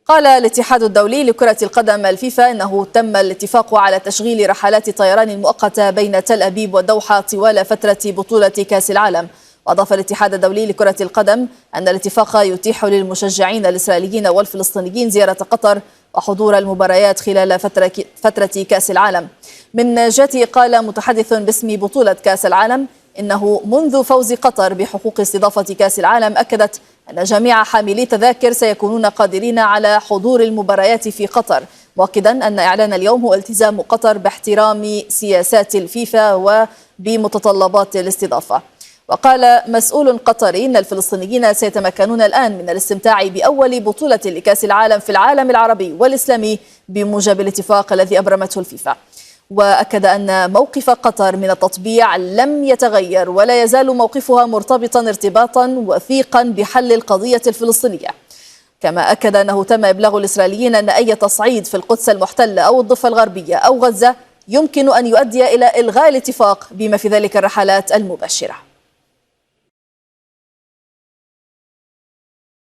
قال الاتحاد الدولي لكرة القدم الفيفا إنه تم الاتفاق على تشغيل رحلات طيران مؤقتة بين تل أبيب والدوحة طوال فترة بطولة كأس العالم. وأضاف الاتحاد الدولي لكرة القدم أن الاتفاق يتيح للمشجعين الإسرائيليين والفلسطينيين زيارة قطر وحضور المباريات خلال فترة كأس العالم. من جهته قال متحدث باسم بطولة كأس العالم إنه منذ فوز قطر بحقوق استضافة كأس العالم أكدت أن جميع حاملي تذاكر سيكونون قادرين على حضور المباريات في قطر، مؤكدا أن إعلان اليوم هو التزام قطر باحترام سياسات الفيفا وبمتطلبات الاستضافة. وقال مسؤول قطري إن الفلسطينيين سيتمكنون الآن من الاستمتاع بأول بطولة لكأس العالم في العالم العربي والإسلامي بموجب الاتفاق الذي أبرمته الفيفا. وأكد أن موقف قطر من التطبيع لم يتغير ولا يزال موقفها مرتبطا ارتباطا وثيقا بحل القضية الفلسطينية. كما أكد أنه تم إبلاغ الإسرائيليين أن أي تصعيد في القدس المحتلة أو الضفة الغربية أو غزة يمكن أن يؤدي إلى إلغاء الاتفاق بما في ذلك الرحلات المباشرة.